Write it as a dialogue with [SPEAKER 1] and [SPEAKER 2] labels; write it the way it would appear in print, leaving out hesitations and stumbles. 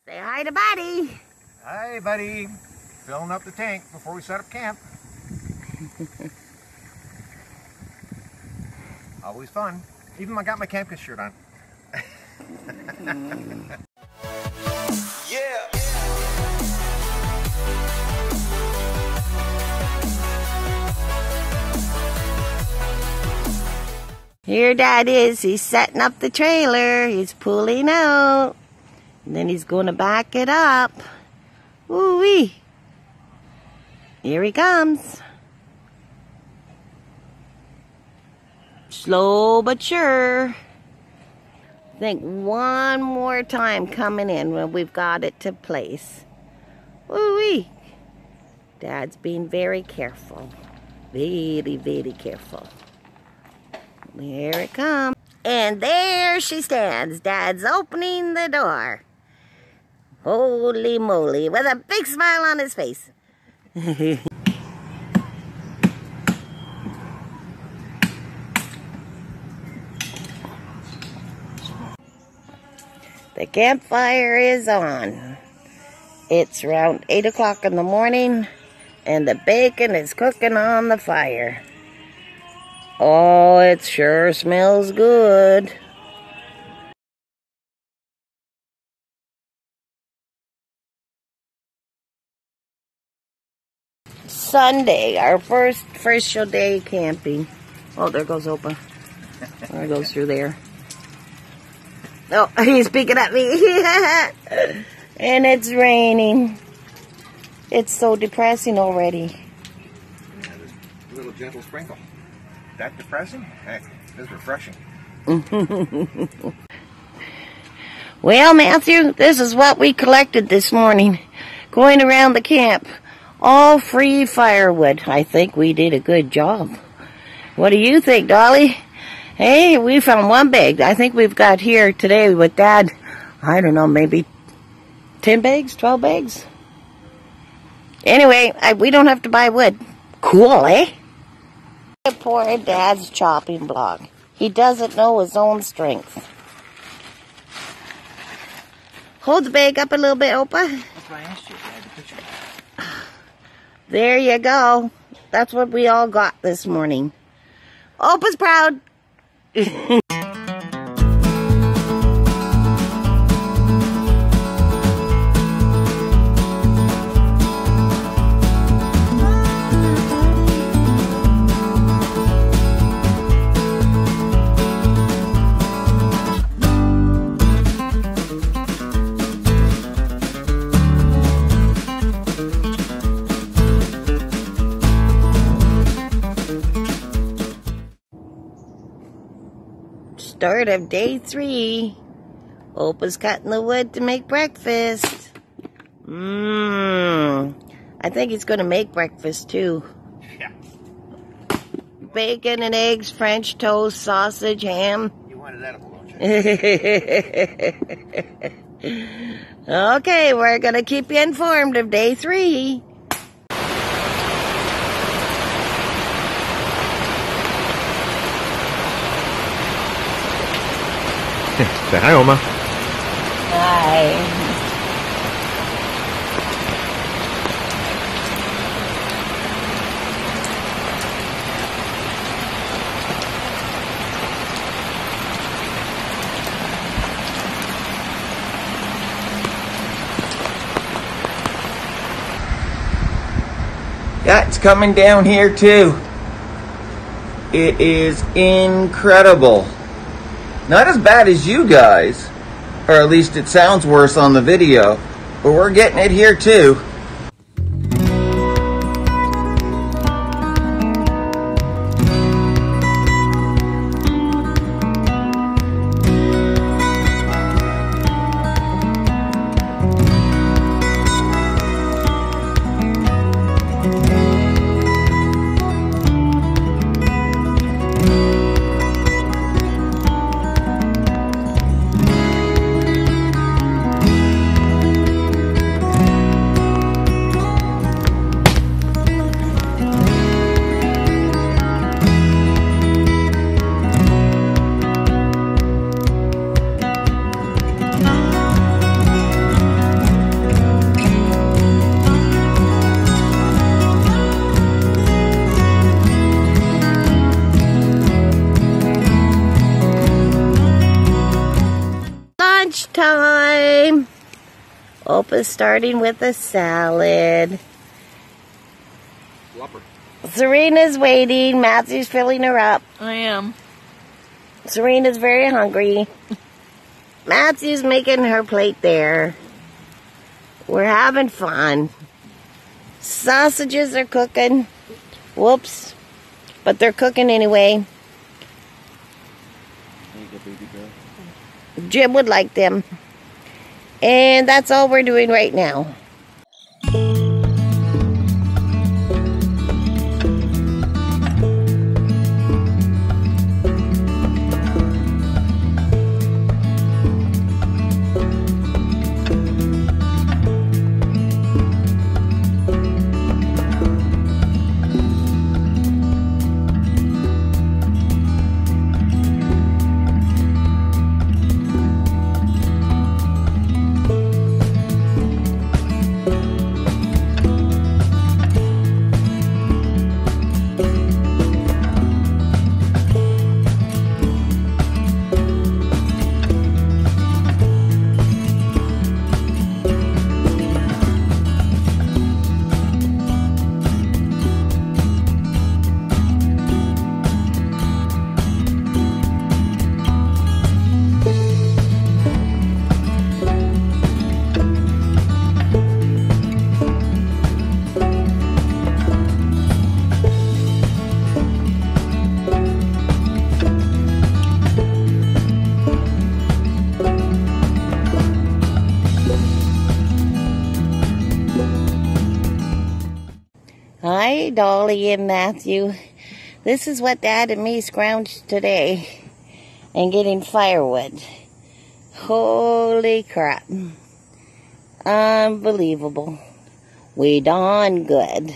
[SPEAKER 1] Say hi to Buddy.
[SPEAKER 2] Hi, buddy. Filling up the tank before we set up camp. Always fun. Even I got my campus shirt on. Yeah.
[SPEAKER 1] Here Dad is. He's setting up the trailer. He's pulling out. And then he's going to back it up. Woo-wee. Here he comes. Slow but sure. I think one more time coming in when we've got it to place. Woo-wee. Dad's being very careful. Very, very careful. Here it comes. And there she stands. Dad's opening the door. Holy moly, with a big smile on his face. The campfire is on. It's around 8 o'clock in the morning, and the bacon is cooking on the fire. Oh, it sure smells good. Sunday, our first official day camping. Oh, there goes Opa. There goes through there. Oh, he's peeking at me. And it's raining. It's so depressing already.
[SPEAKER 2] Yeah, a little gentle sprinkle. That depressing? Heck, this is refreshing.
[SPEAKER 1] Well, Matthew, this is what we collected this morning. Going around the camp. All free firewood. I think we did a good job. What do you think, Dolly? Hey, we found one bag. I think we've got here today with Dad, I don't know, maybe 10 bags, 12 bags? Anyway, we don't have to buy wood. Cool, eh? Poor Dad's chopping block. He doesn't know his own strength. Hold the bag up a little bit, Opa.
[SPEAKER 2] That's why I asked you if you had the picture.
[SPEAKER 1] There you go. That's what we all got this morning. Opa's proud. Start of day 3. Opa's cutting the wood to make breakfast. I think he's going to make breakfast too.
[SPEAKER 2] Yeah.
[SPEAKER 1] Bacon and eggs, French toast, sausage, ham.
[SPEAKER 2] You wanted edible, don't you?
[SPEAKER 1] Okay, we're going to keep you informed of day 3.
[SPEAKER 2] Say hi, Oma.
[SPEAKER 1] Hi.
[SPEAKER 3] Yeah, it's coming down here too. It is incredible. Not as bad as you guys, or at least it sounds worse on the video, but we're getting it here too.
[SPEAKER 1] Opa's starting with a salad.
[SPEAKER 2] Flopper.
[SPEAKER 1] Serena's waiting. Matthew's filling her up.
[SPEAKER 4] I am.
[SPEAKER 1] Serena's very hungry. Matthew's making her plate there. We're having fun. Sausages are cooking. Whoops. But they're cooking anyway. Jim would like them. And that's all we're doing right now. Hi, Dolly and Matthew. This is what Dad and me scrounged today and getting firewood. Holy crap. Unbelievable. We done good.